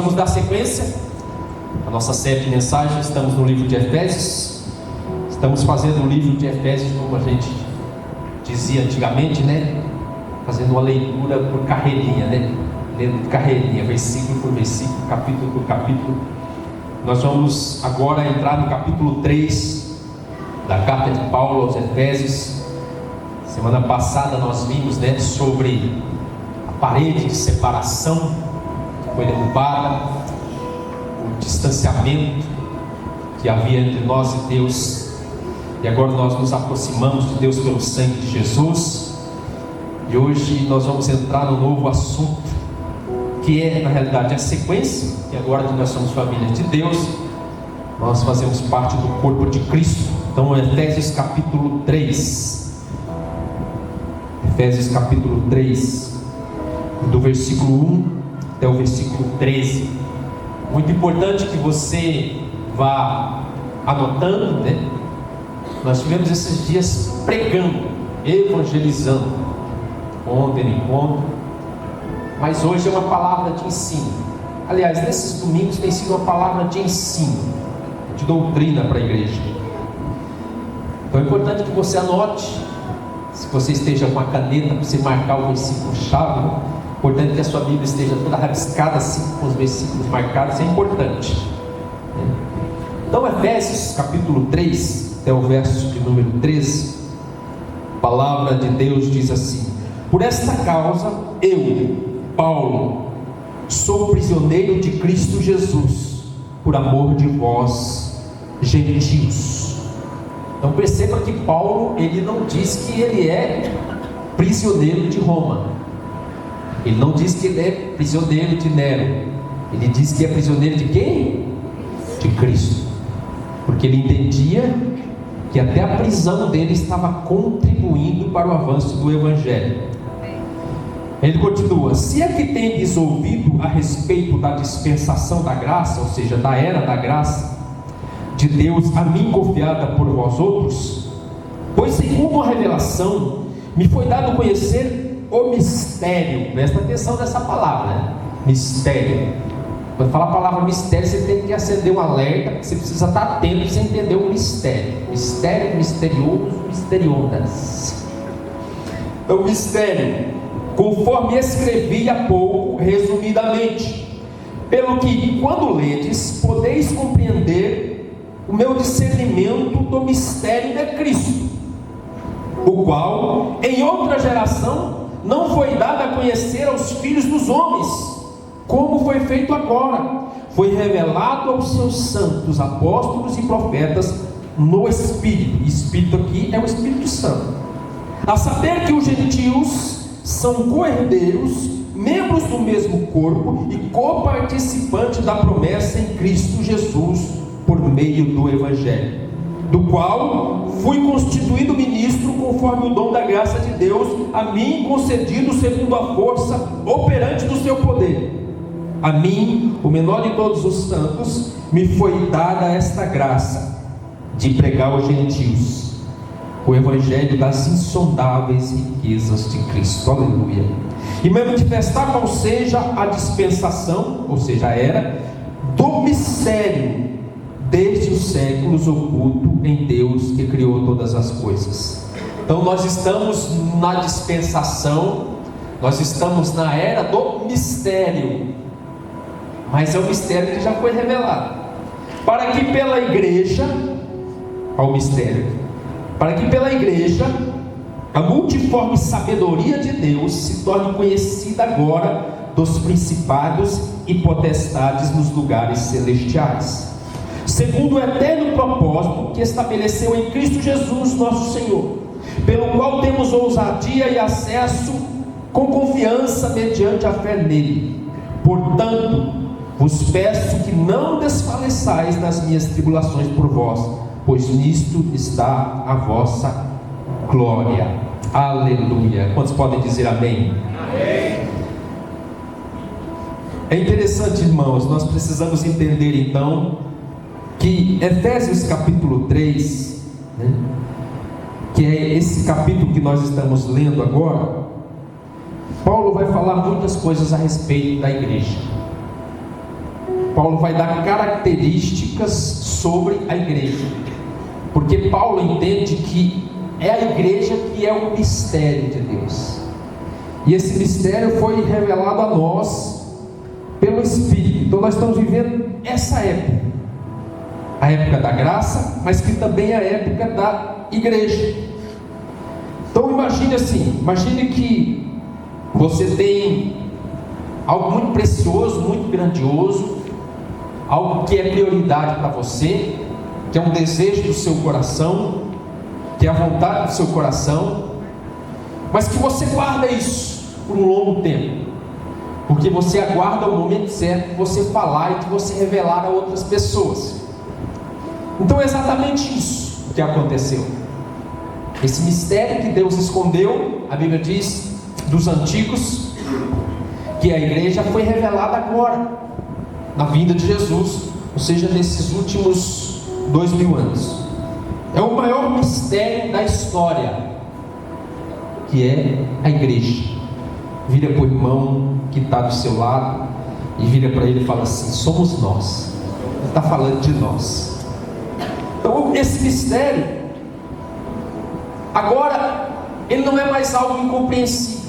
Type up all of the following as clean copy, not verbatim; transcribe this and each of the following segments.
Vamos dar sequência à nossa série de mensagens. Estamos no livro de Efésios. Estamos fazendo o livro de Efésios como a gente dizia antigamente, né? Fazendo uma leitura por carreirinha, né? Lendo por carreirinha, versículo por versículo, capítulo por capítulo. Nós vamos agora entrar no capítulo 3 da carta de Paulo aos Efésios. Semana passada nós vimos, né, sobre a parede de separação que foi derrubada, o distanciamento que havia entre nós e Deus, e agora nós nos aproximamos de Deus pelo sangue de Jesus. E hoje nós vamos entrar no novo assunto, que é na realidade a sequência, e agora que nós somos família de Deus, nós fazemos parte do corpo de Cristo. Então Efésios capítulo 3, Efésios capítulo 3, do versículo 1 até o versículo 13. Muito importante que você vá anotando, né? Nós tivemos esses dias pregando, evangelizando, ontem no encontro, mas hoje é uma palavra de ensino. Aliás, nesses domingos tem sido uma palavra de ensino, de doutrina para a igreja. Então é importante que você anote. Se você esteja com a caneta para você marcar o versículo-chave, né? É importante que a sua Bíblia esteja toda rabiscada assim, com os versículos marcados. Isso é importante, né? Então Efésios capítulo 3 até o verso de número 13, a palavra de Deus diz assim: por esta causa eu, Paulo, sou prisioneiro de Cristo Jesus, por amor de vós, gentios. Então perceba que Paulo, ele não diz que ele é prisioneiro de Roma, ele não diz que ele é prisioneiro de Nero, ele diz que é prisioneiro de quem? De Cristo, porque ele entendia que até a prisão dele estava contribuindo para o avanço do Evangelho. Ele continua: se é que tendes ouvido a respeito da dispensação da graça, ou seja, da era da graça de Deus a mim confiada por vós outros, pois segundo a revelação me foi dado conhecer o mistério. Presta atenção nessa palavra, né? Mistério. Quando fala a palavra mistério, você tem que acender um alerta, porque você precisa estar atento para você entender o mistério. Mistério, misterioso, misterionas. Então, mistério, conforme escrevi há pouco, resumidamente, pelo que, quando ledes, podeis compreender o meu discernimento do mistério de Cristo, o qual em outra geração não foi dado a conhecer aos filhos dos homens, como foi feito agora, foi revelado aos seus santos apóstolos e profetas no Espírito. Espírito aqui é o Espírito Santo, a saber que os gentios são co-herdeiros, membros do mesmo corpo e coparticipantes da promessa em Cristo Jesus, por meio do Evangelho, do qual fui constituído ministro conforme o dom da graça de Deus a mim concedido segundo a força operante do seu poder. A mim, o menor de todos os santos, me foi dada esta graça de pregar aos gentios o Evangelho das insondáveis riquezas de Cristo. Aleluia. E manifestar qual seja a dispensação, ou seja, a era do mistério desde os séculos oculto em Deus que criou todas as coisas. Então nós estamos na dispensação, nós estamos na era do mistério, mas é um mistério que já foi revelado, para que pela igreja, ao mistério, para que pela igreja a multiforme sabedoria de Deus se torne conhecida agora dos principados e potestades nos lugares celestiais, segundo o eterno propósito que estabeleceu em Cristo Jesus nosso Senhor, pelo qual temos ousadia e acesso com confiança mediante a fé nele. Portanto, vos peço que não desfaleçais nas minhas tribulações por vós, pois nisto está a vossa glória. Aleluia. Quantos podem dizer amém? Amém. É interessante, irmãos, nós precisamos entender então que Efésios capítulo 3, né, que é esse capítulo que nós estamos lendo agora, Paulo vai falar muitas coisas a respeito da igreja. Paulo vai dar características sobre a igreja, porque Paulo entende que é a igreja que é o mistério de Deus, e esse mistério foi revelado a nós pelo Espírito. Então nós estamos vivendo essa época, a época da graça, mas que também é a época da igreja. Então imagine assim, imagine que você tem algo muito precioso, muito grandioso, algo que é prioridade para você, que é um desejo do seu coração, que é a vontade do seu coração, mas que você guarda isso por um longo tempo, porque você aguarda o momento certo de você falar e de você revelar a outras pessoas. Então é exatamente isso que aconteceu. Esse mistério que Deus escondeu, a Bíblia diz, dos antigos, que a igreja foi revelada agora, na vinda de Jesus, ou seja, nesses últimos 2000 anos. É o maior mistério da história, que é a igreja. Vira para o irmão que está do seu lado e vira para ele e fala assim: somos nós. Ele está falando de nós. Então esse mistério agora ele não é mais algo incompreensível.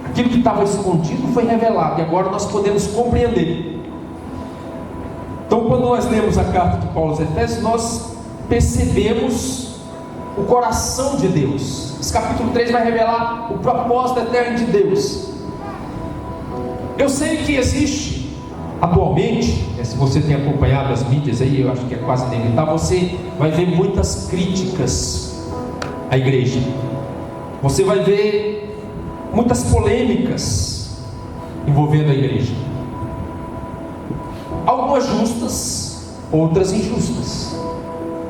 Aquilo que estava escondido foi revelado, e agora nós podemos compreender. Então quando nós lemos a carta de Paulo aos Efésios, nós percebemos o coração de Deus. Esse capítulo 3 vai revelar o propósito eterno de Deus. Eu sei que existe atualmente, se você tem acompanhado as mídias aí, eu acho que é quase inevitável, você vai ver muitas críticas à igreja. Você vai ver muitas polêmicas envolvendo a igreja. Algumas justas, outras injustas.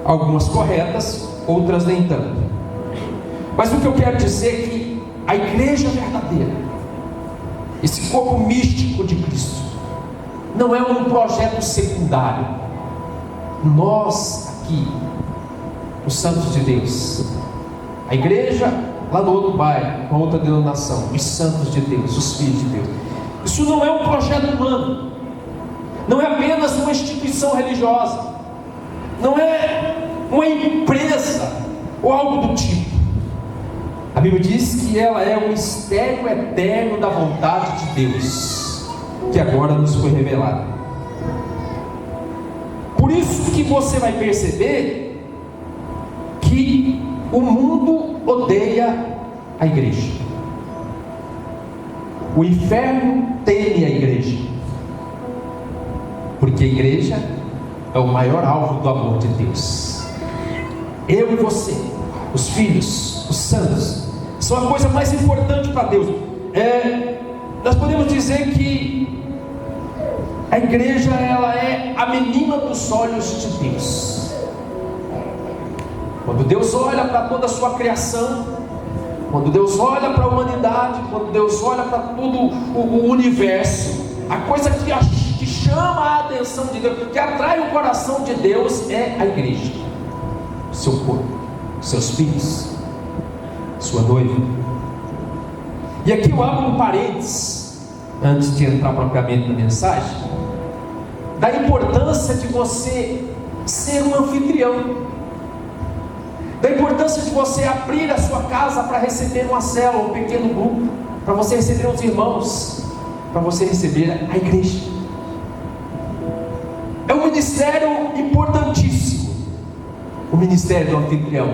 Algumas corretas, outras nem tanto. Mas o que eu quero dizer é que a igreja verdadeira, esse corpo místico de Cristo, não é um projeto secundário. Nós aqui, os santos de Deus, a igreja lá no outro bairro, com outra denominação, os santos de Deus, os filhos de Deus, isso não é um projeto humano, não é apenas uma instituição religiosa, não é uma empresa ou algo do tipo. A Bíblia diz que ela é o mistério eterno da vontade de Deus, que agora nos foi revelado. Por isso que você vai perceber que o mundo odeia a igreja. O inferno teme a igreja, porque a igreja é o maior alvo do amor de Deus. Eu e você, os filhos, os santos, são a coisa mais importante para Deus. Nós podemos dizer que a igreja, ela é a menina dos olhos de Deus. Quando Deus olha para toda a sua criação, quando Deus olha para a humanidade, quando Deus olha para todo o universo, a coisa que chama a atenção de Deus, que atrai o coração de Deus, é a igreja, o seu corpo, seus filhos, sua noiva. E aqui eu abro um parênteses, antes de entrar propriamente na mensagem, da importância de você ser um anfitrião, da importância de você abrir a sua casa para receber uma célula, um pequeno grupo, para você receber os irmãos, para você receber a igreja. É um ministério importantíssimo, o ministério do anfitrião,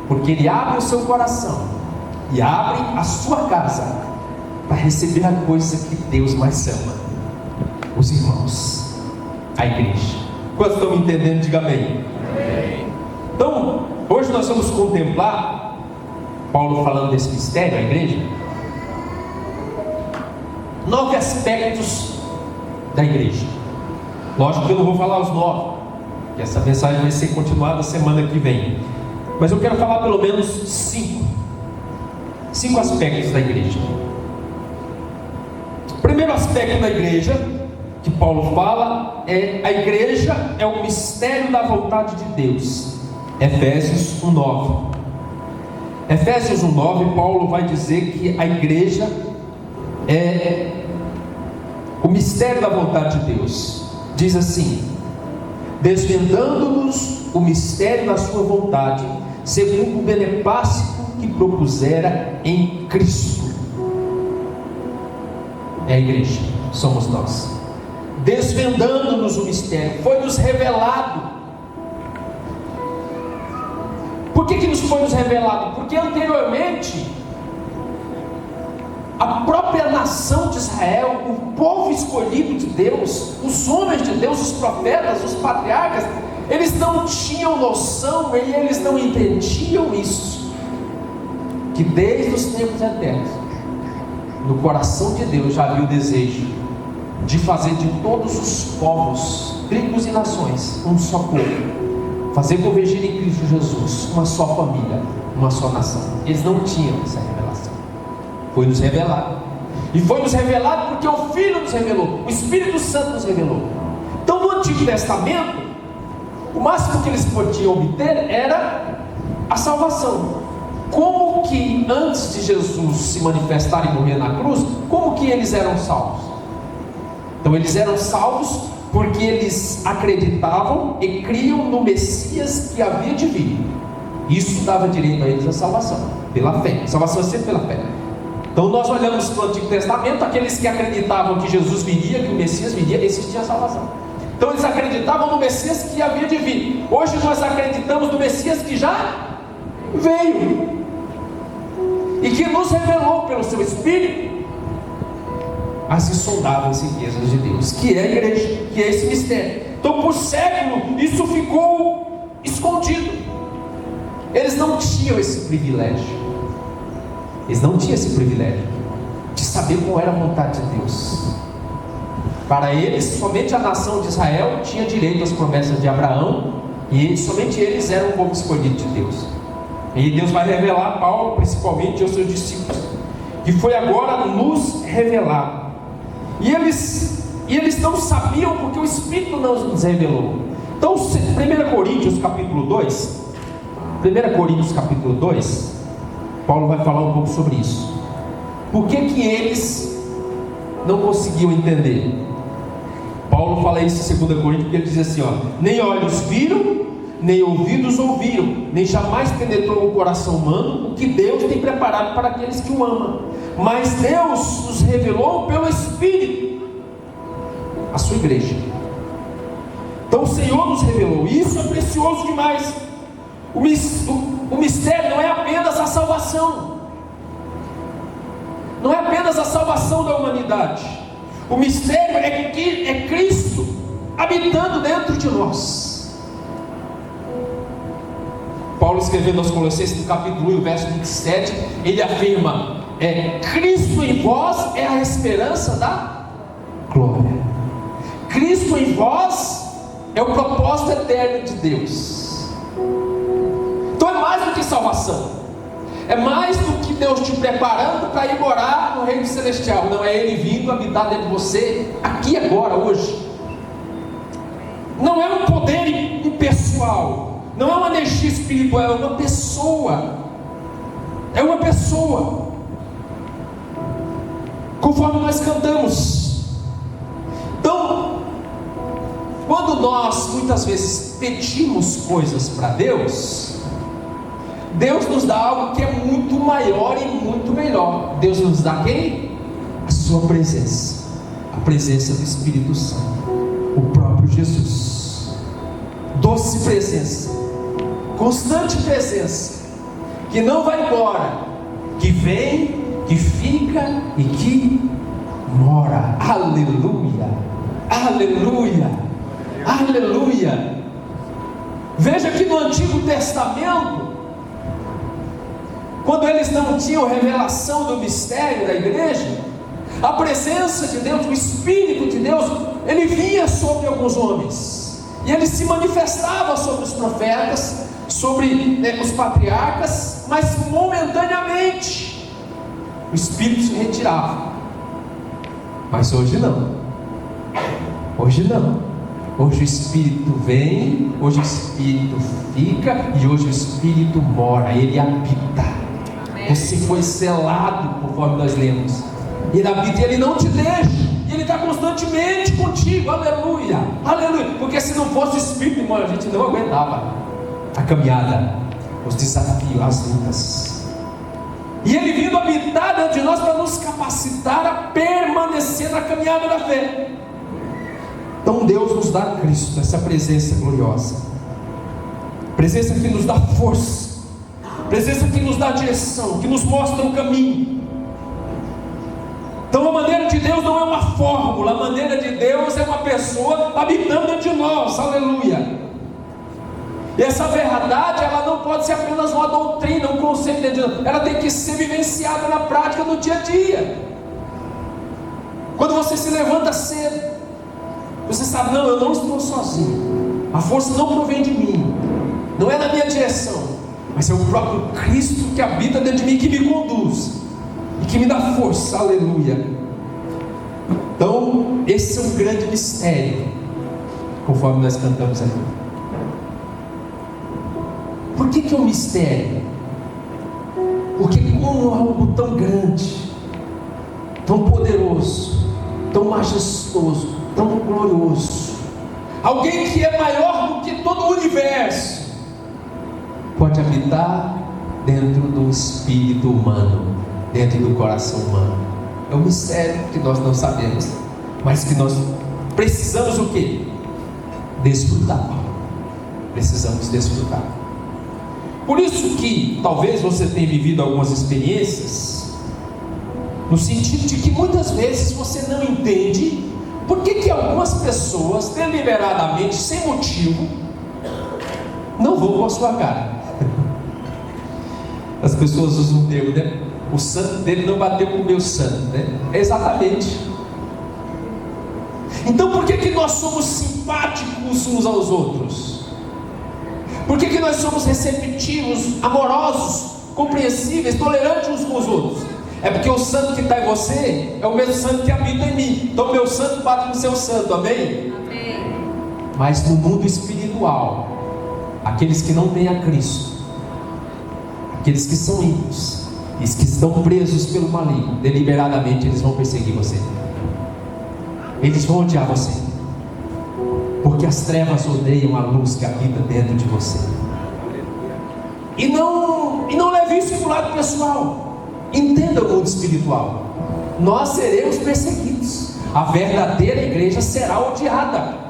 porque ele abre o seu coração e abre a sua casa para receber a coisa que Deus mais ama: os irmãos, a igreja. Quantos estão me entendendo? Diga amém. Então, hoje nós vamos contemplar Paulo falando desse mistério, a igreja, 9 aspectos da igreja. Lógico que eu não vou falar os 9, que essa mensagem vai ser continuada semana que vem, mas eu quero falar pelo menos 5 aspectos da igreja. O primeiro aspecto da igreja que Paulo fala é: a igreja é o mistério da vontade de Deus. Efésios 1:9. Efésios 1:9, Paulo vai dizer que a igreja é O mistério da vontade de Deus diz assim: desvendando-nos o mistério da sua vontade, segundo o beneplácito que propusera em Cristo. É a igreja, somos nós. Desvendando-nos o mistério, foi-nos revelado. Por que nos foi nos revelado? Porque anteriormente a própria nação de Israel, o povo escolhido de Deus, os homens de Deus, os profetas, os patriarcas, eles não tinham noção, e eles não entendiam isso, que desde os tempos eternos, no coração de Deus já havia o desejo de fazer de todos os povos, tribos e nações um só povo, fazer convergir em Cristo Jesus uma só família, uma só nação. Eles não tinham essa revelação. Foi nos revelado, e foi nos revelado porque o Filho nos revelou, o Espírito Santo nos revelou. Então no Antigo Testamento, o máximo que eles podiam obter era a salvação. Como que antes de Jesus se manifestar e morrer na cruz, como que eles eram salvos? Então eles eram salvos porque eles acreditavam e criam no Messias que havia de vir. Isso dava direito a eles à salvação, pela fé. Salvação é sempre pela fé. Então nós olhamos para o Antigo Testamento, aqueles que acreditavam que Jesus viria, que o Messias viria, esses tinham salvação. Então eles acreditavam no Messias que havia de vir. Hoje nós acreditamos no Messias que já veio e que nos revelou pelo seu Espírito as insondáveis riquezas de Deus, que é a igreja, que é esse mistério. Então por século isso ficou escondido. Eles não tinham esse privilégio. Eles não tinham esse privilégio de saber qual era a vontade de Deus. Para eles, somente a nação de Israel tinha direito às promessas de Abraão, e somente eles eram o povo escolhido de Deus. E Deus vai revelar a Paulo, principalmente aos seus discípulos, que foi agora nos revelado. E eles não sabiam porque o Espírito não nos revelou. Então 1 Coríntios capítulo 2, 1 Coríntios capítulo 2, Paulo vai falar um pouco sobre isso. Por que eles não conseguiam entender? Paulo fala isso em 2 Coríntios, porque ele diz assim, nem olhos viram, nem ouvidos ouviram, nem jamais penetrou o coração humano o que Deus tem preparado para aqueles que o amam. Mas Deus nos revelou pelo Espírito a sua igreja. Então o Senhor nos revelou, e isso é precioso demais. O mistério não é apenas a salvação, não é apenas a salvação da humanidade. O mistério é Cristo habitando dentro de nós. Paulo escrevendo aos Colossenses no capítulo 1, verso 27, ele afirma: Cristo em vós é a esperança da glória. Cristo em vós é o propósito eterno de Deus. Então é mais do que salvação, é mais do que Deus te preparando para ir morar no reino celestial. Não é Ele vindo habitar dentro de você, aqui, agora, hoje. Não é um poder impessoal, não é uma energia espiritual, é uma pessoa. É uma pessoa. Conforme nós cantamos. Então, quando nós muitas vezes pedimos coisas para Deus, Deus nos dá algo que é muito maior e muito melhor. Deus nos dá quem? A sua presença, a presença do Espírito Santo, o próprio Jesus. Doce presença, constante presença, que não vai embora, que vem, que fica e que mora. Aleluia, aleluia, aleluia. Veja que no Antigo Testamento, quando eles não tinham revelação do mistério da igreja, a presença de Deus, o Espírito de Deus, ele vinha sobre alguns homens, e ele se manifestava sobre os profetas, sobre os patriarcas, mas momentaneamente o Espírito se retirava. Mas hoje não. Hoje não. Hoje o Espírito vem, hoje o Espírito fica, e hoje o Espírito mora, ele habita. Você foi selado, conforme nós lemos. Ele habita e ele não te deixa. E ele está está constantemente contigo, aleluia, aleluia, porque se não fosse o Espírito, irmão, a gente não aguentava a caminhada, os desafios, as lutas. E Ele vindo habitar dentro de nós para nos capacitar a permanecer na caminhada da fé. Então Deus nos dá Cristo, essa presença gloriosa, presença que nos dá força, presença que nos dá direção, que nos mostra o caminho. Então a maneira de Deus não é uma fórmula, a maneira de Deus é uma pessoa habitando dentro de nós, aleluia. E essa verdade, ela não pode ser apenas uma doutrina, um conceito dentro de nós, ela tem que ser vivenciada na prática no dia a dia. Quando você se levanta cedo, você sabe, não, eu não estou sozinho, a força não provém de mim, não é na minha direção, mas é o próprio Cristo que habita dentro de mim, que me conduz e que me dá força, aleluia. Então esse é um grande mistério, conforme nós cantamos aqui. Por que é um mistério? Porque como algo tão grande, tão poderoso, tão majestoso, tão glorioso, alguém que é maior do que todo o universo, pode habitar dentro do espírito humano, dentro do coração humano. É um mistério que nós não sabemos, mas que nós precisamos o quê? Desfrutar. Precisamos desfrutar. Por isso que talvez você tenha vivido algumas experiências, no sentido de que muitas vezes você não entende por que algumas pessoas deliberadamente, sem motivo, não vão com a sua cara. As pessoas usam um termo, né? O santo dele não bateu com o meu santo, né? Exatamente. Então por que nós somos simpáticos uns aos outros? Por que nós somos receptivos, amorosos, compreensíveis, tolerantes uns com os outros? É porque o santo que está em você é o mesmo santo que habita em mim. Então o meu santo bate com o seu santo, amém? Amém. Mas no mundo espiritual, aqueles que não têm a Cristo, aqueles que são ímpios, e que estão presos pelo maligno, deliberadamente eles vão perseguir você, eles vão odiar você, porque as trevas odeiam a luz que habita dentro de você. E não leve isso para o lado pessoal. Entenda o mundo espiritual. Nós seremos perseguidos. A verdadeira igreja será odiada.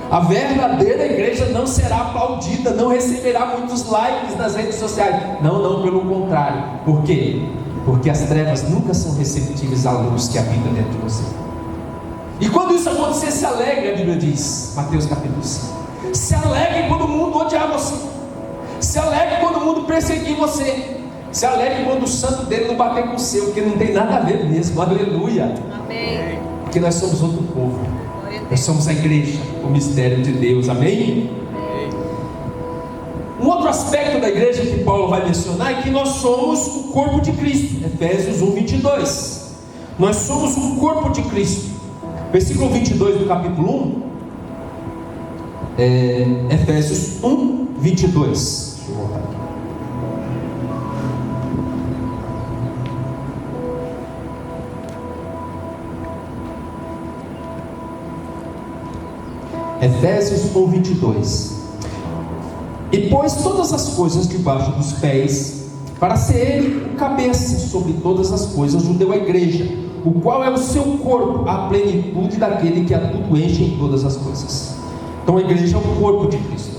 A verdadeira igreja não será aplaudida, não receberá muitos likes nas redes sociais. Não, pelo contrário. Por quê? Porque as trevas nunca são receptivas à luz que habita dentro de você. E quando isso acontecer, se alegre, a Bíblia diz, Mateus capítulo 5. Se alegre quando o mundo odiar você. Se alegre quando o mundo perseguir você. Se alegre quando o santo dele não bater com o seu, porque não tem nada a ver mesmo, aleluia. Amém. Porque nós somos outro povo. Nós somos a igreja, o mistério de Deus, amém? Amém. Um outro aspecto da igreja que Paulo vai mencionar é que nós somos o corpo de Cristo. Efésios 1:22. Nós somos o corpo de Cristo. Versículo 22 do capítulo 1, Efésios 1:22. Deixa eu voltar aqui. Efésios 1:22. E pôs todas as coisas debaixo dos pés, para ser ele o cabeça sobre todas as coisas, judeu a igreja, o qual é o seu corpo, a plenitude daquele que a tudo enche em todas as coisas. Então a igreja é o corpo de Cristo.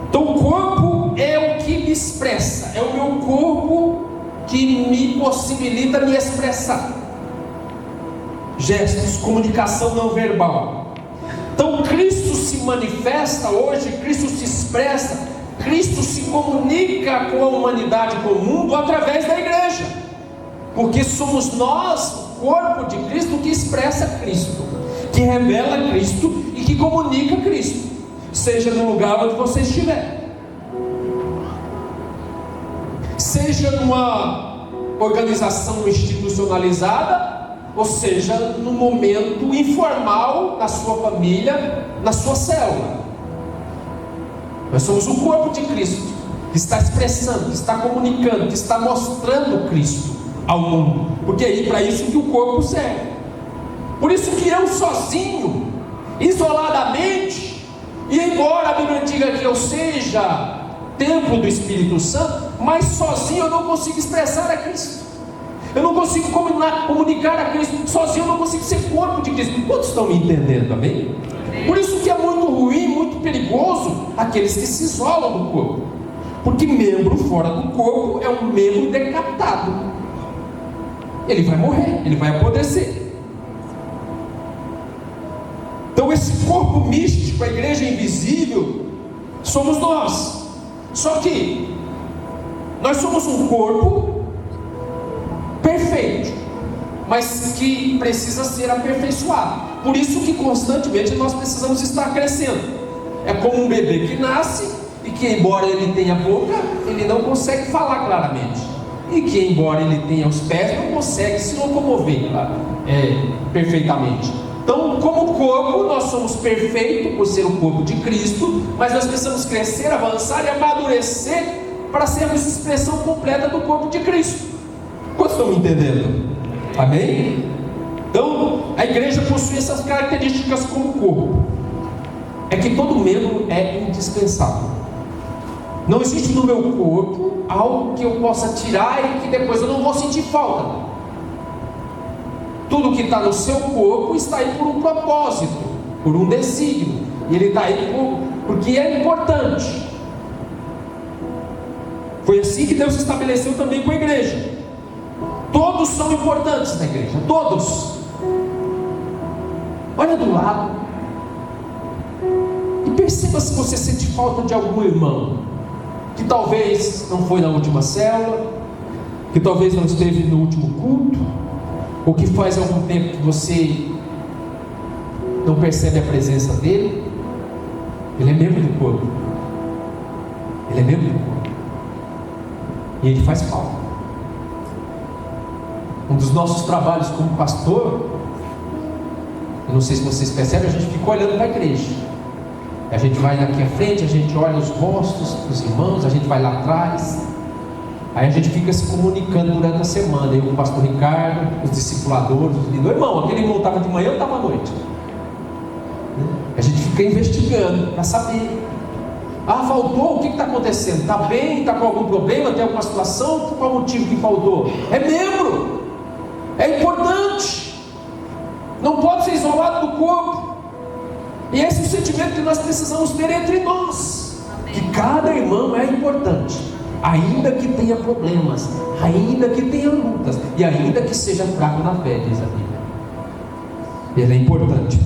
Então o corpo é o que me expressa, é o meu corpo que me possibilita me expressar. Gestos, comunicação não verbal. Então Cristo se manifesta hoje, Cristo se expressa, Cristo se comunica com a humanidade, com o mundo, através da igreja, porque somos nós, o corpo de Cristo, que expressa Cristo, que revela Cristo e que comunica Cristo, seja no lugar onde você estiver, seja numa organização institucionalizada, ou seja, no momento informal, na sua família, na sua célula. Nós somos o corpo de Cristo, que está expressando, que está comunicando, que está mostrando Cristo. ao mundo, porque é para isso que o corpo serve. Por isso que eu sozinho, isoladamente, e embora a Bíblia diga que eu seja templo do Espírito Santo, mas sozinho eu não consigo expressar a Cristo, eu não consigo comunicar a Cristo, sozinho eu não consigo ser corpo de Cristo. Quantos estão me entendendo, amém? Por isso que é muito ruim, muito perigoso aqueles que se isolam do corpo, porque membro fora do corpo é um membro decapitado, ele vai morrer, ele vai apodrecer. Então esse corpo místico, a igreja invisível, somos nós. Só que nós somos um corpo perfeito, mas que precisa ser aperfeiçoado. Por isso que constantemente nós precisamos estar crescendo. É como um bebê que nasce e que, embora ele tenha boca, ele não consegue falar claramente, e que, embora ele tenha os pés, não consegue se locomover perfeitamente. Então, como corpo, nós somos perfeitos por ser o corpo de Cristo, mas nós precisamos crescer, avançar e amadurecer para sermos expressão completa do corpo de Cristo. Quantos estão me entendendo? Amém? Então, a igreja possui essas características como corpo. É que todo membro é indispensável. Não existe no meu corpo algo que eu possa tirar e que depois eu não vou sentir falta. Tudo que está no seu corpo está aí por um propósito, por um desígnio, e ele está aí porque é importante. Foi assim que Deus estabeleceu também com a igreja. Todos são importantes na igreja, todos. Olha do lado e perceba se você sente falta de algum irmão que talvez não foi na última célula, que talvez não esteve no último culto, ou que faz algum tempo que você não percebe a presença dele. Ele é membro do corpo, ele é membro do corpo, e ele faz falta. Um dos nossos trabalhos como pastor, eu não sei se vocês percebem, a gente fica olhando para a igreja. A gente vai aqui à frente, a gente olha os rostos dos irmãos, a gente vai lá atrás. Aí a gente fica se comunicando durante a semana, eu com o pastor Ricardo, os discipuladores, os líderes. Irmão, aquele irmão estava de manhã ou estava à noite? A gente fica investigando para saber. Faltou, o que está acontecendo? Está bem? Está com algum problema? Tem alguma situação? Qual o motivo que faltou? É membro, é importante, não pode ser isolado do corpo. E esse é o sentimento que nós precisamos ter entre nós. Que cada irmão é importante, ainda que tenha problemas, ainda que tenha lutas, e ainda que seja fraco na fé, diz a Bíblia. Ele é importante.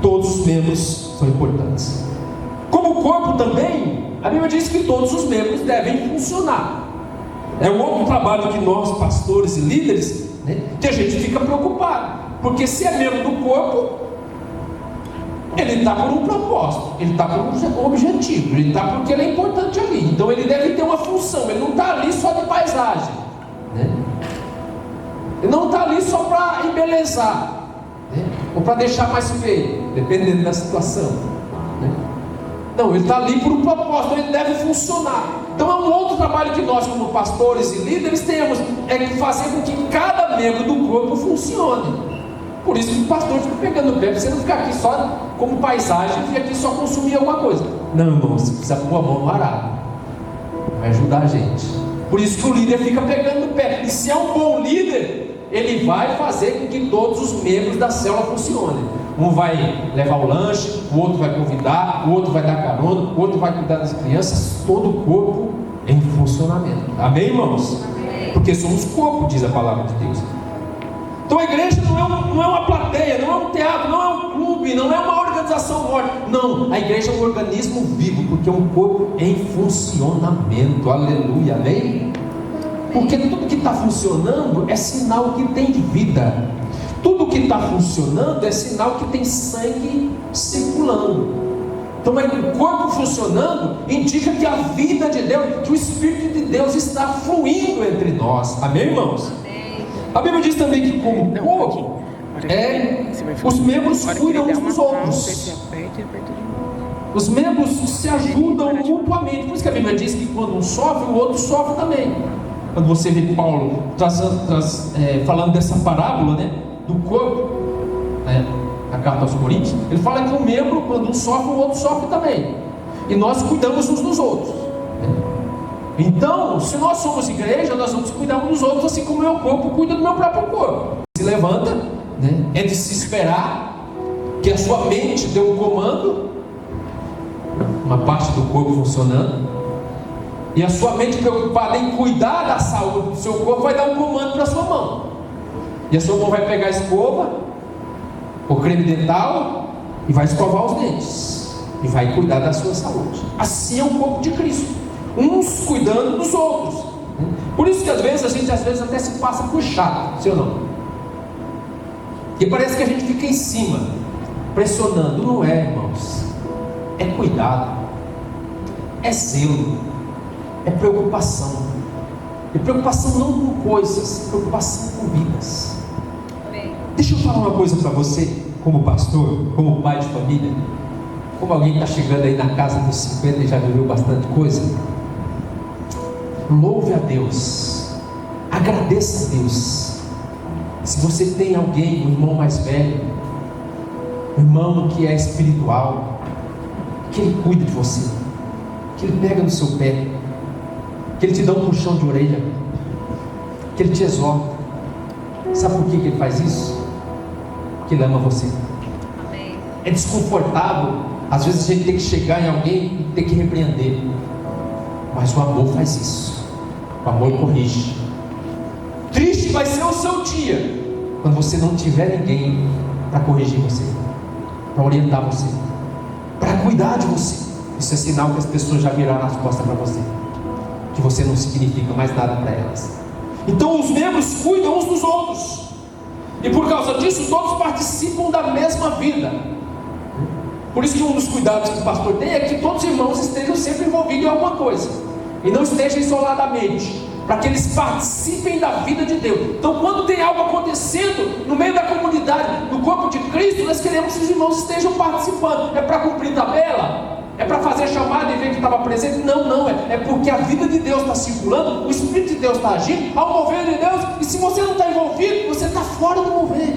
Todos os membros são importantes. Como corpo também, a Bíblia diz que todos os membros devem funcionar. É um outro trabalho que nós, pastores e líderes, que a gente fica preocupado, porque se é membro do corpo, ele está por um propósito, ele está por um objetivo, ele está porque ele é importante ali. Então ele deve ter uma função, ele não está ali só de paisagem, ele não está ali só para embelezar, ou para deixar mais feio, dependendo da situação. Não, ele está ali por um propósito, ele deve funcionar. Então é um outro trabalho que nós, como pastores e líderes, temos, é fazer com que cada membro do corpo funcione. Por isso que o pastor fica pegando o pé, para você não ficar aqui só como paisagem e aqui só consumir alguma coisa. Não, irmão, você precisa pôr a mão no arado, vai ajudar a gente. Por isso que o líder fica pegando o pé. E se é um bom líder, ele vai fazer com que todos os membros da célula funcionem. Um vai levar o lanche, o outro vai convidar, o outro vai dar carona, o outro vai cuidar das crianças. Todo o corpo em funcionamento. Amém, irmãos? Amém. Porque somos corpo, diz a palavra de Deus. Então a igreja não é uma plateia, não é um teatro, não é um clube, não é uma organização morta. Não, a igreja é um organismo vivo, porque é um corpo em funcionamento. Aleluia, amém? Porque tudo que está funcionando é sinal que tem vida. Tudo que está funcionando é sinal que tem sangue circulando. Então o corpo funcionando indica que a vida de Deus, que o Espírito de Deus está fluindo entre nós. Amém, irmãos? A Bíblia diz também que como corpo, os membros cuidam uns dos outros. Os membros se ajudam mutuamente. Por isso que a Bíblia diz que quando um sofre, o outro sofre também. quando você vê Paulo falando dessa parábola, né, do corpo, né, na carta aos Coríntios, ele fala que um membro, quando um sofre, o outro sofre também, e nós cuidamos uns dos outros, né? Então, se nós somos igreja, nós vamos cuidar uns dos outros, assim como o meu corpo cuida do meu próprio corpo. Se levanta, né, é de se esperar que a sua mente dê um comando, uma parte do corpo funcionando, e a sua mente preocupada em cuidar da saúde do seu corpo vai dar um comando para a sua mão, e a sua mão vai pegar a escova, o creme dental, e vai escovar os dentes, e vai cuidar da sua saúde. Assim é o corpo de Cristo, uns cuidando dos outros. Por isso que às vezes a gente até se passa por chato, sim ou não? E parece que a gente fica em cima, pressionando. Não é, irmãos, é cuidado, é zelo, é preocupação. E preocupação não com coisas, preocupação com vidas. Deixa eu falar uma coisa para você, como pastor, como pai de família, como alguém que está chegando aí na casa dos 50 e já viveu bastante coisa. Louve a Deus, agradeça a Deus. Se você tem alguém, um irmão mais velho, um irmão que é espiritual, que ele cuida de você, que ele pega no seu pé, que ele te dá um puxão de orelha, que ele te exorta. Sabe por que ele faz isso? Porque ele ama você. Amém. É desconfortável, às vezes a gente tem que chegar em alguém e ter que repreender, mas o amor faz isso. O amor corrige. Triste vai ser o seu dia quando você não tiver ninguém para corrigir você, para orientar você, para cuidar de você. Isso é sinal que as pessoas já viraram as costas para você, que você não significa mais nada para elas. Então os membros cuidam uns dos outros, e por causa disso todos participam da mesma vida. Por isso que um dos cuidados que o pastor tem é que todos os irmãos estejam sempre envolvidos em alguma coisa, e não estejam isoladamente, para que eles participem da vida de Deus. Então quando tem algo acontecendo no meio da comunidade, no corpo de Cristo, nós queremos que os irmãos estejam participando. É para cumprir tabela? É para fazer chamada e ver que estava presente? Não, é porque a vida de Deus está circulando, o Espírito de Deus está agindo, há um mover de Deus, e se você não está envolvido, você está fora do mover.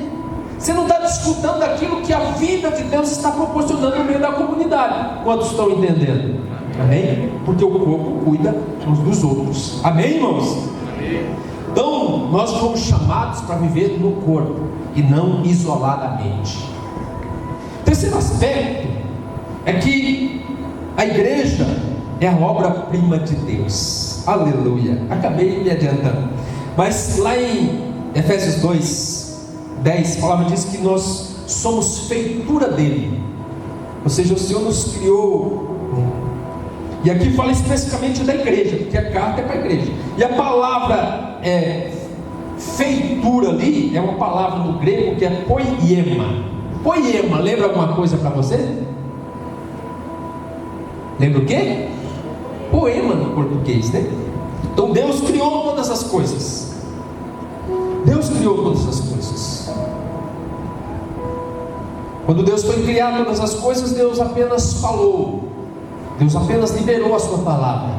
Você não está desfrutando daquilo que a vida de Deus está proporcionando no meio da comunidade. Quantos estão entendendo? Amém? Porque o corpo cuida uns dos outros. Amém, irmãos? Amém. Então, nós fomos chamados para viver no corpo e não isoladamente. Terceiro aspecto é que a igreja é a obra-prima de Deus. Aleluia. Acabei me adiantando. Mas lá em Efésios 2:10, a palavra diz que nós somos feitura dele. Ou seja, o Senhor nos criou. E aqui fala especificamente da igreja, porque a carta é para a igreja. E a palavra feitura ali é uma palavra no grego que é poiema. Poiema, lembra alguma coisa para você? Lembra o quê? Poema no português, né? Então Deus criou todas as coisas. Deus criou todas as coisas. Quando Deus foi criar todas as coisas, Deus apenas falou. Deus apenas liberou a sua palavra.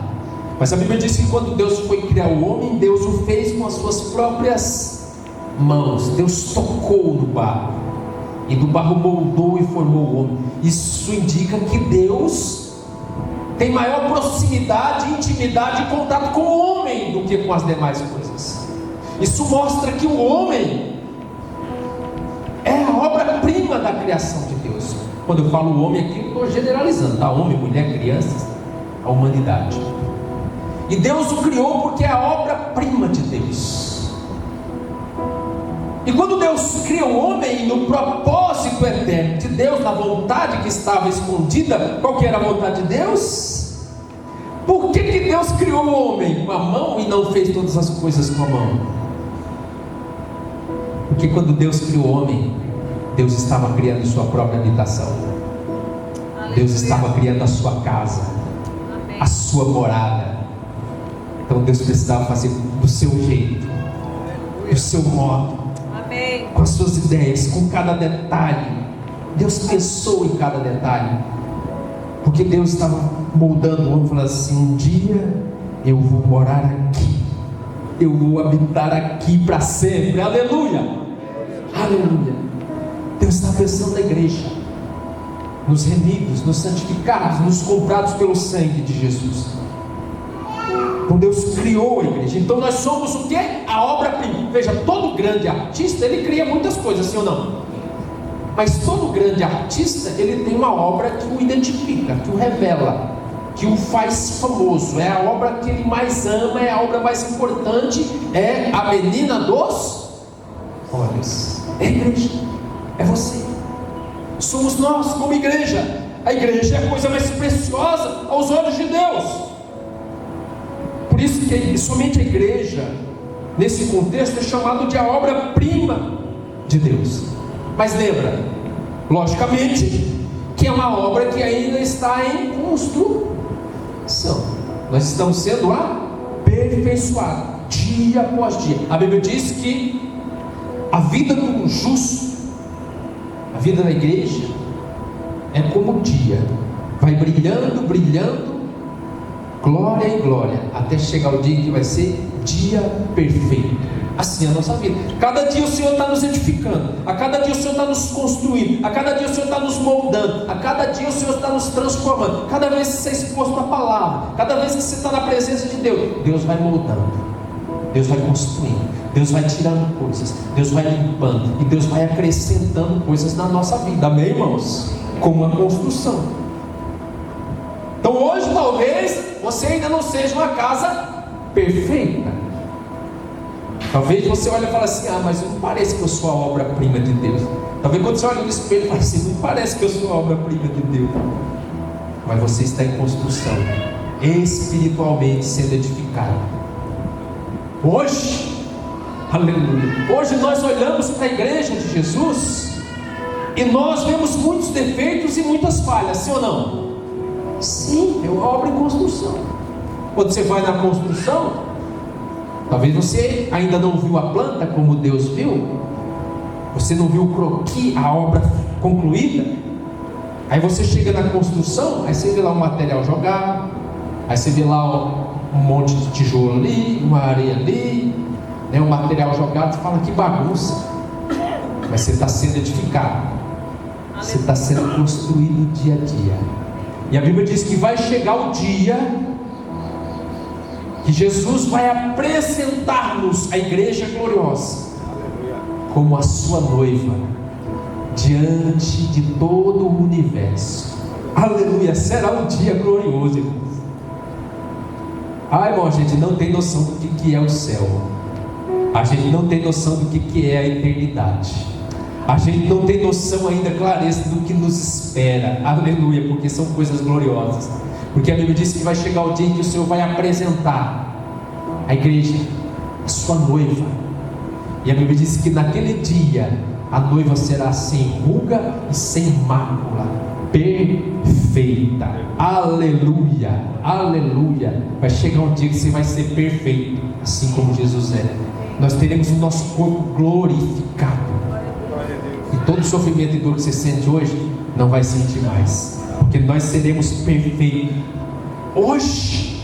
Mas a Bíblia diz que quando Deus foi criar o homem, Deus o fez com as suas próprias mãos. Deus tocou no barro, e do barro moldou e formou o homem. Isso indica que Deus tem maior proximidade, intimidade e contato com o homem do que com as demais coisas. Isso mostra que o homem é a obra-prima da criação de Deus. Quando eu falo homem aqui, eu estou generalizando, tá? Homem, mulher, crianças, a humanidade. E Deus o criou porque é a obra-prima de Deus. E quando Deus cria o homem no propósito eterno de Deus, na vontade que estava escondida, qual que era a vontade de Deus? Por que Deus criou o homem com a mão e não fez todas as coisas com a mão? Porque quando Deus criou o homem, Deus estava criando sua própria habitação. Deus estava criando a sua casa, a sua morada. Então Deus precisava fazer do seu jeito, do seu modo, com as suas ideias, com cada detalhe. Deus pensou em cada detalhe, porque Deus estava moldando o homem, falando assim: um dia eu vou morar aqui, eu vou habitar aqui para sempre. Aleluia, aleluia. Deus está pensando na igreja, nos remidos, nos santificados, nos comprados pelo sangue de Jesus. Então Deus criou a igreja. Então nós somos o quê? A obra-prima. Veja, todo grande artista, ele cria muitas coisas, sim ou não? Mas todo grande artista, ele tem uma obra que o identifica, que o revela, que o faz famoso. É a obra que ele mais ama, é a obra mais importante, é a menina dos olhos. É a igreja, é você. Somos nós como igreja. A igreja é a coisa mais preciosa aos olhos de Deus. Por isso que somente a igreja, nesse contexto, é chamado de a obra-prima de Deus. Mas lembra, logicamente, que é uma obra que ainda está em construção. Nós estamos sendo aperfeiçoados dia após dia. A Bíblia diz que a vida do justo, a vida da igreja, é como o dia, vai brilhando, brilhando, glória em glória, até chegar o dia que vai ser dia perfeito. Assim é a nossa vida. Cada dia o Senhor está nos edificando, a cada dia o Senhor está nos construindo, a cada dia o Senhor está nos moldando, a cada dia o Senhor está nos transformando. Cada vez que você é exposto à palavra, cada vez que você está na presença de Deus, Deus vai moldando, Deus vai construindo, Deus vai tirando coisas, Deus vai limpando, e Deus vai acrescentando coisas na nossa vida. Amém, irmãos? Como uma construção. Então hoje talvez você ainda não seja uma casa perfeita. Talvez você olhe e fale assim: ah, mas não parece que eu sou a obra-prima de Deus. Talvez quando você olha no espelho e fale assim: não parece que eu sou a obra-prima de Deus. Mas você está em construção, espiritualmente sendo edificado. Hoje, aleluia, hoje nós olhamos para a igreja de Jesus e nós vemos muitos defeitos e muitas falhas, sim ou não? Sim, é uma obra em construção. Quando você vai na construção, talvez você ainda não viu a planta como Deus viu, você não viu o croquis, a obra concluída. Aí você chega na construção, aí você vê lá um material jogado, aí você vê lá um monte de tijolo ali, uma areia ali, né, um material jogado, você fala: que bagunça. Mas você está sendo edificado, você está sendo construído dia a dia. E a Bíblia diz que vai chegar o dia que Jesus vai apresentar-nos a igreja gloriosa como a sua noiva diante de todo o universo. Aleluia, será um dia glorioso, irmãos. Ai, irmão, a gente não tem noção do que é o céu. A gente não tem noção do que é a eternidade. A gente não tem noção ainda, clareza, do que nos espera. Aleluia, porque são coisas gloriosas. Porque a Bíblia diz que vai chegar o dia em que o Senhor vai apresentar a igreja, a sua noiva. E a Bíblia diz que naquele dia a noiva será sem ruga e sem mácula, perfeita. Aleluia, aleluia. Vai chegar um dia que você vai ser perfeito, assim como Jesus é. Nós teremos o nosso corpo glorificado. E todo sofrimento e dor que você sente hoje, não vai sentir mais, porque nós seremos perfeitos. Hoje,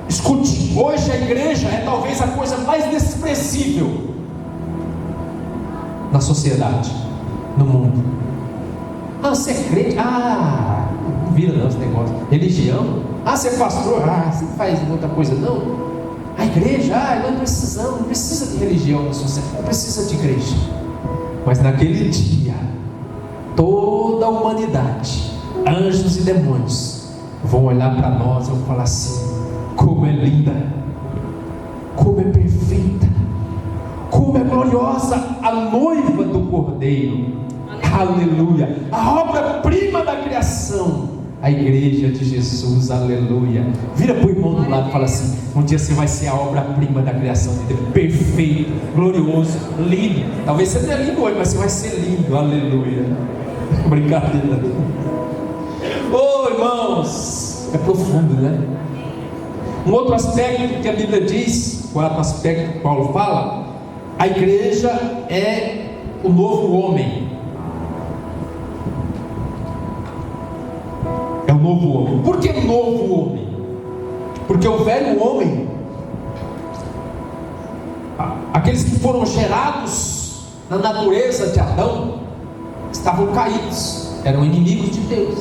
escute, hoje a igreja é talvez a coisa mais desprezível na sociedade, no mundo. Ah, você é crente? Ah, não vira não esse negócio. Religião? Ah, você é pastor? Ah, você não faz muita coisa não. A igreja? Ah, nós precisamos, não precisa de religião na sociedade, não precisa de igreja. Mas naquele dia, toda a humanidade, anjos e demônios, vão olhar para nós e vão falar assim: como é linda, como é perfeita, como é gloriosa a noiva do Cordeiro. Aleluia, a obra-prima da criação, a igreja de Jesus. Aleluia. Vira para o irmão do lado e fala assim: um dia você vai ser a obra-prima da criação de Deus, perfeito, glorioso, lindo. Talvez você não é lindo hoje, mas você vai ser lindo. Aleluia. Brincadeira. Oh, irmãos, é profundo, né? Um outro aspecto que a Bíblia diz, quarto aspecto que Paulo fala: a igreja é o novo homem. É o novo homem. Por que novo homem? Porque o velho homem Aqueles que foram gerados na natureza de Adão estavam caídos, eram inimigos de Deus.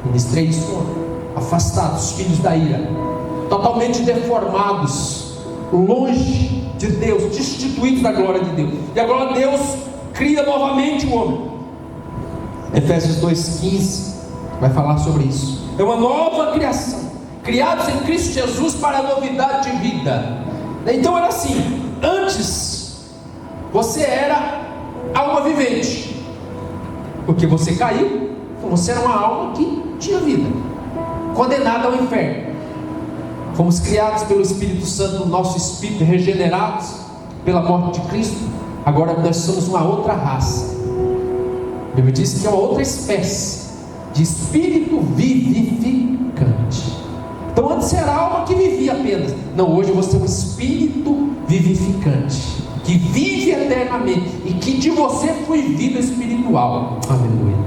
Ministrei isso ontem. Afastados, filhos da ira, totalmente deformados, longe de Deus, destituídos da glória de Deus. E agora Deus cria novamente o homem. Efésios 2,15 vai falar sobre isso. É uma nova criação, criados em Cristo Jesus para a novidade de vida. Então era assim: antes você era alma vivente, porque você caiu, você era uma alma que tinha vida, condenada ao inferno. Fomos criados pelo Espírito Santo, no nosso espírito, regenerados pela morte de Cristo. Agora nós somos uma outra raça. A Bíblia diz que é uma outra espécie de espírito vivificante. Então antes era alma que vivia apenas. Não, hoje você é um espírito vivificante, que vive eternamente, e que de você foi vida espiritual. Aleluia.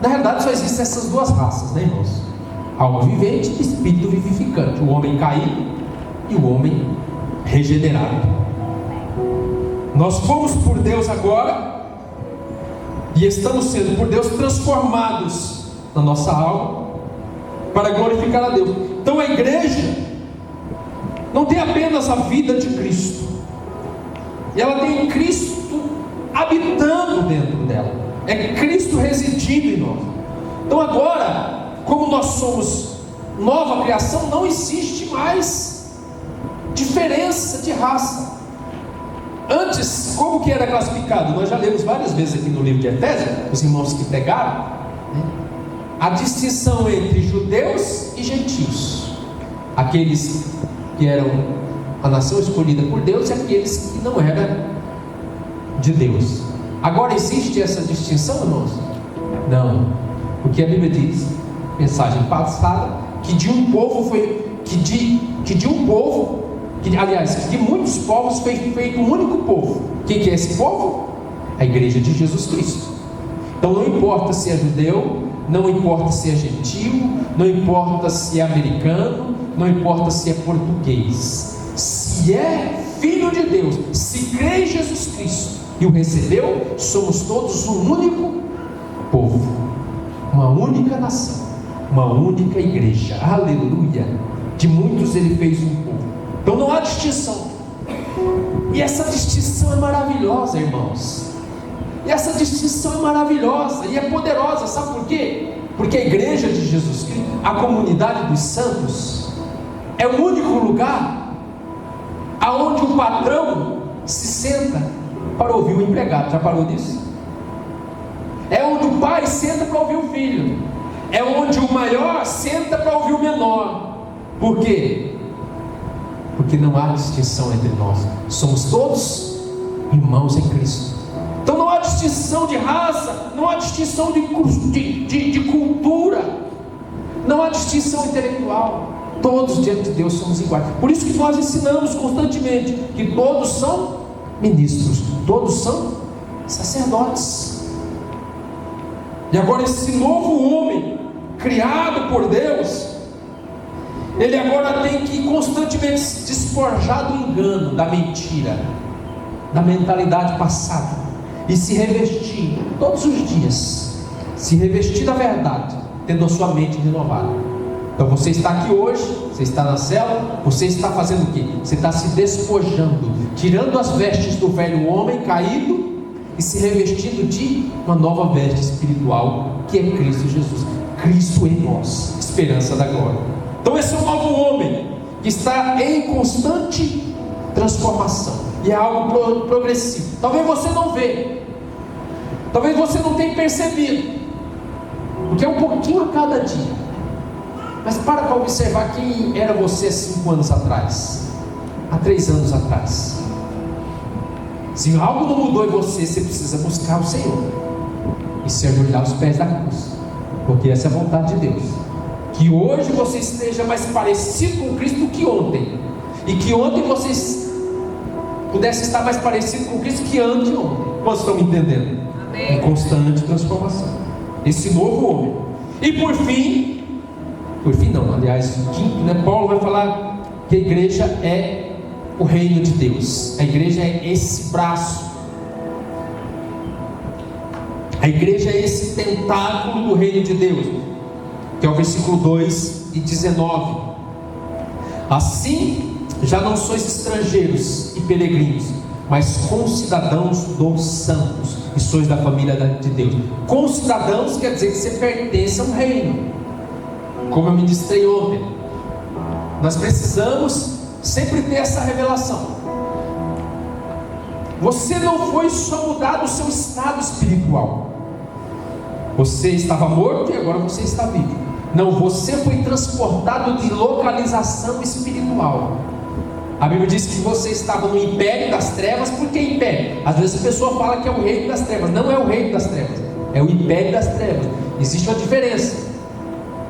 Na realidade só existem essas duas raças, né, irmãos? Alma vivente e espírito vivificante. O homem caído e o homem regenerado. Nós fomos por Deus agora, e estamos sendo por Deus transformados na nossa alma para glorificar a Deus. Então a igreja não tem apenas a vida de Cristo, e ela tem Cristo habitando dentro dela. É Cristo residindo em nós. Então agora, como nós somos nova criação, não existe mais diferença de raça. Antes, como que era classificado? Nós já lemos várias vezes aqui no livro de Efésios, os irmãos que pregaram, né? A distinção entre judeus e gentios, aqueles que eram a nação escolhida por Deus e aqueles que não eram de Deus. Agora existe essa distinção, irmãos? Não, porque a Bíblia diz, mensagem passada, que de um povo foi, que de muitos povos foi feito um único povo. Quem que é esse povo? A igreja de Jesus Cristo. Então não importa se é judeu, não importa se é gentil, não importa se é americano, não importa se é português, se é filho de Deus, se crê em Jesus Cristo e o recebeu, somos todos um único povo, uma única nação, uma única igreja. Aleluia. De muitos ele fez um povo. Então não há distinção. E essa distinção é maravilhosa, irmãos. E essa distinção é maravilhosa e é poderosa. Sabe por quê? Porque a igreja de Jesus Cristo, a comunidade dos santos, é o único lugar aonde o patrão se senta para ouvir o empregado. Já parou disso? É onde o pai senta para ouvir o filho. É onde o maior senta para ouvir o menor. Por quê? Porque não há distinção entre nós. Somos todos irmãos em Cristo. Então não há distinção de raça, não há distinção de cultura, não há distinção intelectual. Todos diante de Deus somos iguais. Por isso que nós ensinamos constantemente que todos são ministros, todos são sacerdotes. E agora esse novo homem, criado por Deus, ele agora tem que constantemente se despojar do engano, da mentira, da mentalidade passada, e se revestir todos os dias, se revestir da verdade, tendo a sua mente renovada. Então você está aqui hoje, você está na célula, você está fazendo o quê? Você está se despojando, tirando as vestes do velho homem caído e se revestindo de uma nova veste espiritual, que é Cristo Jesus, Cristo em nós, esperança da glória. Então esse é um novo homem que está em constante transformação, e é algo progressivo. Talvez você não vê, talvez você não tenha percebido, porque é um pouquinho a cada dia. Mas para observar quem era você 5 anos atrás, há 3 anos atrás. Se algo não mudou em você, você precisa buscar o Senhor e se ajoelhar aos pés da cruz, porque essa é a vontade de Deus. Que hoje você esteja mais parecido com Cristo do que ontem, e que ontem vocês pudessem estar mais parecido com Cristo que anteontem. Vocês estão me entendendo? Amém. Em constante transformação, esse novo homem. E por fim não, aliás, o quinto, né? Paulo vai falar que a igreja é o reino de Deus. A igreja é esse braço. A igreja é esse tentáculo do reino de Deus, que é o versículo 2 e 19. Assim, já não sois estrangeiros e peregrinos, mas concidadãos dos santos, e sois da família de Deus. Concidadãos quer dizer que você pertence a um reino. Como eu ministrei ontem, nós precisamos sempre ter essa revelação. Você não foi só mudar o seu estado espiritual. Você estava morto e agora você está vivo. Não, você foi transportado de localização espiritual. A Bíblia diz que você estava no império das trevas. Por que império? Às vezes a pessoa fala que é o reino das trevas. Não é o reino das trevas, é o império das trevas. Existe uma diferença.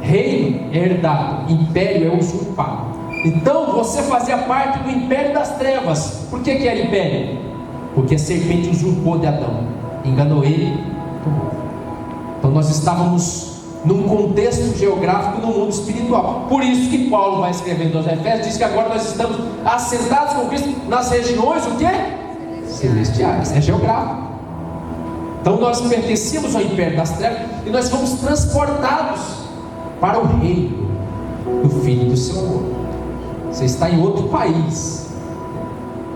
Reino é herdado, império é usurpado. Então você fazia parte do império das trevas. Por que era império? Porque a serpente usurpou de Adão, enganou ele, tomou. Então nós estávamos num contexto geográfico no mundo espiritual. Por isso que Paulo vai escrevendo aos Efésios, diz que agora nós estamos assentados com Cristo nas regiões, o quê? Celestiais. É geográfico. Então nós pertencíamos ao império das trevas e nós fomos transportados para o reino do Filho do seu amor. Você está em outro país,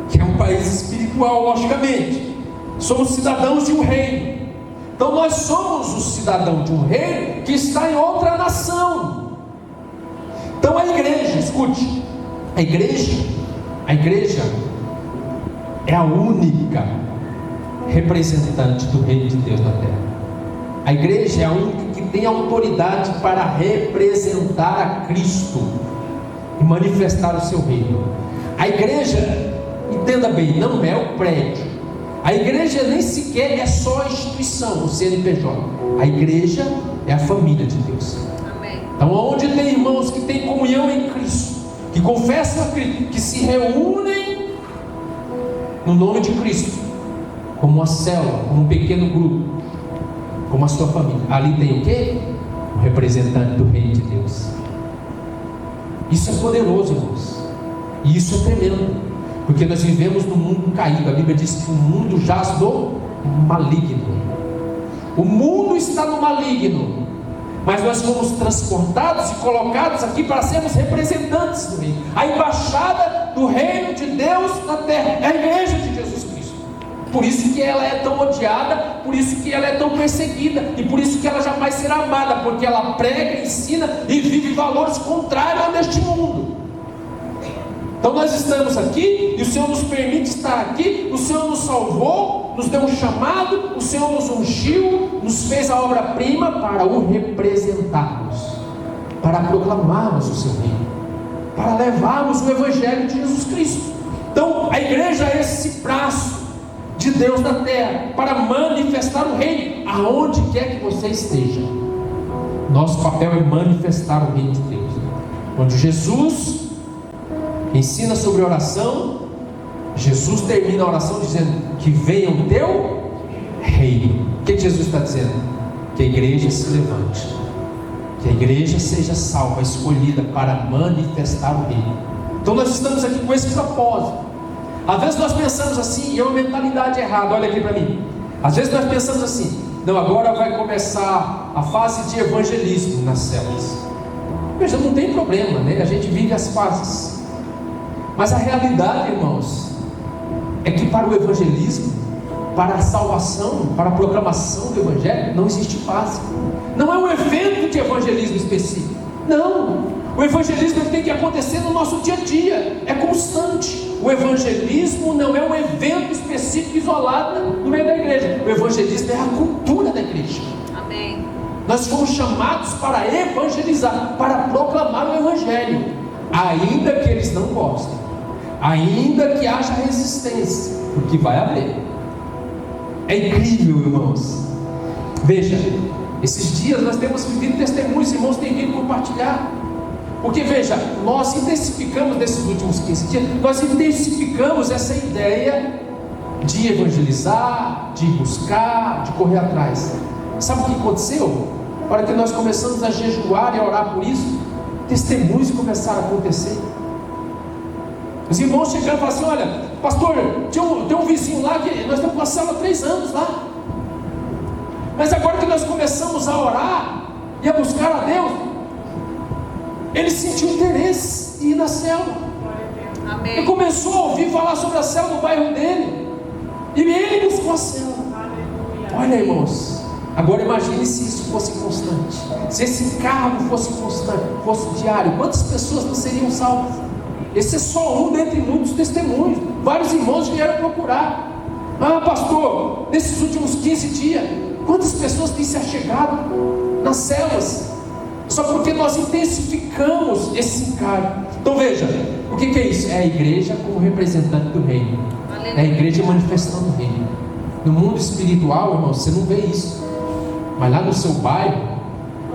que é um país espiritual, logicamente. Somos cidadãos de um reino. Então nós somos o cidadão de um reino que está em outra nação. Então a igreja, escute, a igreja é a única representante do reino de Deus na terra. A igreja é a única que tem autoridade para representar a Cristo e manifestar o seu reino. A igreja, entenda bem, não é o prédio. A igreja nem sequer é só a instituição, o CNPJ. A igreja é a família de Deus. Amém. Então, onde tem irmãos que têm comunhão em Cristo, que confessam a Cristo, que se reúnem no nome de Cristo, como uma célula, como um pequeno grupo, como a sua família. Ali tem o quê? O representante do reino de Deus. Isso é poderoso, irmãos. E isso é tremendo. Porque nós vivemos num mundo caído. A Bíblia diz que o mundo jaz no maligno. O mundo está no maligno. Mas nós fomos transportados e colocados aqui para sermos representantes do reino. A embaixada do reino de Deus na terra é a igreja de Jesus Cristo. Por isso que ela é tão odiada, por isso que ela é tão perseguida, e por isso que ela jamais será amada, porque ela prega, ensina e vive valores contrários a neste mundo. Então nós estamos aqui, e o Senhor nos permite estar aqui, o Senhor nos salvou, nos deu um chamado, o Senhor nos ungiu, nos fez a obra-prima para o representarmos, para proclamarmos o seu reino, para levarmos o Evangelho de Jesus Cristo. Então a igreja é esse braço de Deus na terra, para manifestar o reino, aonde quer que você esteja. Nosso papel é manifestar o reino de Deus. Quando Jesus ensina sobre oração, Jesus termina a oração dizendo que venha o teu reino. O que Jesus está dizendo? Que a igreja se levante, que a igreja seja salva, escolhida para manifestar o reino. Então nós estamos aqui com esse propósito. Às vezes nós pensamos assim, e é uma mentalidade errada. Olha aqui para mim. Às vezes nós pensamos assim: não, agora vai começar a fase de evangelismo nas células. Veja, não tem problema, né? A gente vive as fases. Mas a realidade, irmãos, é que para o evangelismo, para a salvação, para a proclamação do evangelho, não existe fase. Não é um evento de evangelismo específico. Não. O evangelismo tem que acontecer no nosso dia a dia. É constante. O evangelismo não é um evento específico isolado no meio da igreja. O evangelismo é a cultura da igreja. Amém. Nós fomos chamados para evangelizar, para proclamar o evangelho, ainda que eles não gostem, ainda que haja resistência, porque vai haver. É incrível, irmãos. Veja, esses dias nós temos vivido testemunhos, irmãos têm vindo compartilhar. Porque veja, nós intensificamos nesses últimos 15 dias, nós intensificamos essa ideia de evangelizar, de buscar, de correr atrás. Sabe o que aconteceu? Na hora que nós começamos a jejuar e a orar por isso, testemunhos começaram a acontecer. Os irmãos chegaram e falaram assim: olha, pastor, tem um vizinho lá que nós estamos com a célula há 3 anos lá. Mas agora que nós começamos a orar e a buscar a Deus, ele sentiu interesse em ir na célula. Amém. E começou a ouvir falar sobre a célula no bairro dele. E ele buscou a célula. Olha, irmãos, agora imagine se isso fosse constante. Se esse cargo fosse constante, fosse diário, quantas pessoas não seriam salvas? Esse é só um dentre muitos testemunhos. Vários irmãos vieram procurar. Ah, pastor, nesses últimos 15 dias, quantas pessoas têm se achegado nas células? Só porque nós intensificamos esse encargo. Então veja, o que é isso? É a igreja como representante do reino. É a igreja manifestando o reino. No mundo espiritual, irmão, você não vê isso. Mas lá no seu bairro,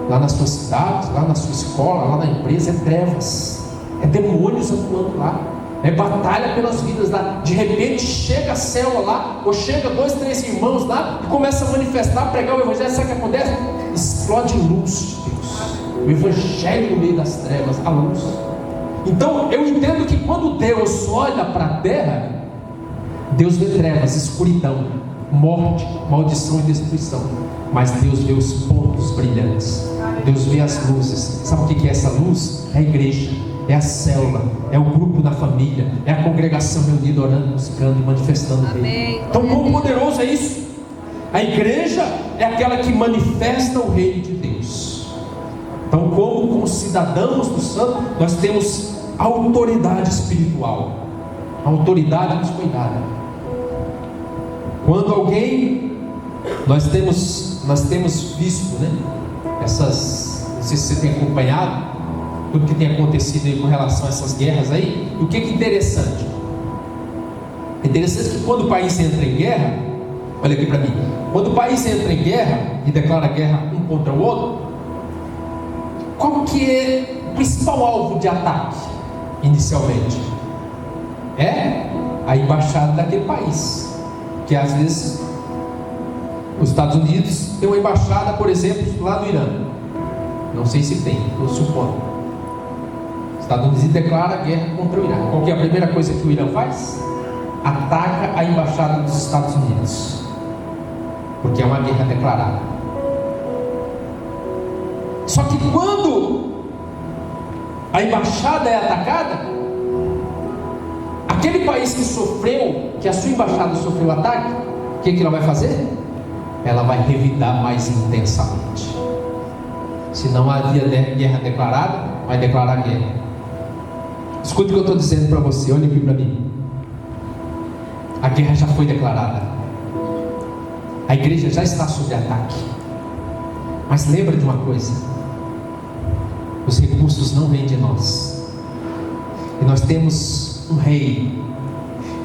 lá na sua cidade, lá na sua escola, lá na empresa, é trevas. É demônios atuando lá. É batalha pelas vidas lá. De repente chega a célula lá, ou chega 2, 3 irmãos lá, e começa a manifestar, pregar o evangelho. Sabe o que acontece? Explode luz de Deus. O evangelho no meio das trevas, a luz. Então eu entendo que quando Deus olha para a terra, Deus vê trevas, escuridão, morte, maldição e destruição. Mas Deus vê os pontos brilhantes. Deus vê as luzes. Sabe o que é essa luz? É a igreja, é a célula, é o grupo da família, é a congregação reunida, orando, buscando e manifestando o reino. Então quão poderoso é isso? A igreja é aquela que manifesta o reino de Deus. Então, como cidadãos do santo, nós temos autoridade espiritual. A autoridade nos foi dada. Quando alguém, nós temos visto, né? Não sei se você tem acompanhado tudo que tem acontecido aí com relação a essas guerras aí. E o que é interessante? É interessante que quando o país entra em guerra, olha aqui para mim, quando o país entra em guerra e declara guerra um contra o outro, qual que é o principal alvo de ataque inicialmente? É a embaixada daquele país. Que às vezes os Estados Unidos tem uma embaixada, por exemplo, lá no Irã. Não sei se tem, estou supondo. Os Estados Unidos declara guerra contra o Irã. Qual que é a primeira coisa que o Irã faz? Ataca a embaixada dos Estados Unidos, porque é uma guerra declarada. Só que quando a embaixada é atacada, aquele país que sofreu, que a sua embaixada sofreu ataque, o que ela vai fazer? Ela vai revidar mais intensamente. Se não havia guerra declarada, vai declarar guerra. Escuta o que eu estou dizendo para você, olha aqui para mim. A guerra já foi declarada. A igreja já está sob ataque. Mas lembra de uma coisa: os recursos não vêm de nós. E nós temos um rei.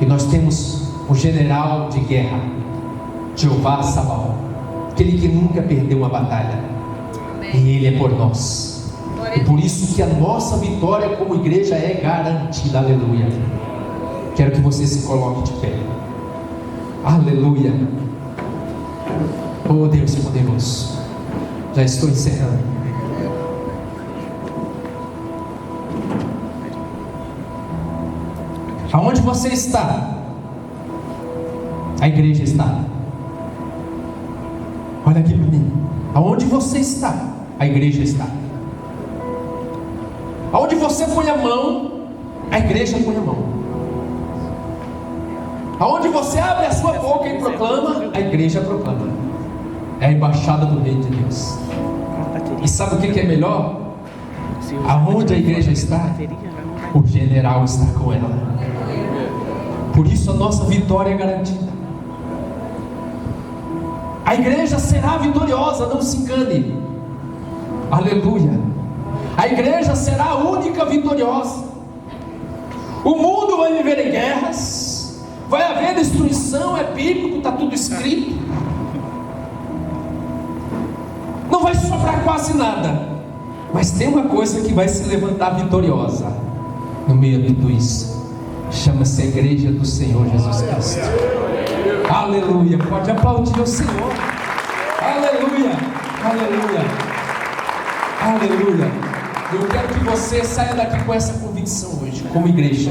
E nós temos um general de guerra, Jeová Sabaoth, aquele que nunca perdeu uma batalha. Amém. E Ele é por nós. E por isso que a nossa vitória como igreja é garantida. Aleluia. Quero que você se coloque de pé. Aleluia. Oh Deus poderoso. Já estou encerrando. Aonde você está? A igreja está. Olha aqui para mim. Aonde você está? A igreja está. Aonde você põe a mão, a igreja põe a mão. Aonde você abre a sua boca e proclama, a igreja proclama. É a embaixada do reino de Deus. E sabe o que é melhor? Aonde a igreja está, o general está com ela. Por isso a nossa vitória é garantida. A igreja será vitoriosa, não se engane. Aleluia. A igreja será a única vitoriosa. O mundo vai viver em guerras, vai haver destruição, é bíblico, está tudo escrito. Não vai sobrar quase nada. Mas tem uma coisa que vai se levantar vitoriosa no meio de tudo isso. Chama-se a igreja do Senhor Jesus Cristo. Aleluia. Pode aplaudir o Senhor. Aleluia. Aleluia. Aleluia. Eu quero que você saia daqui com essa convicção hoje, como igreja.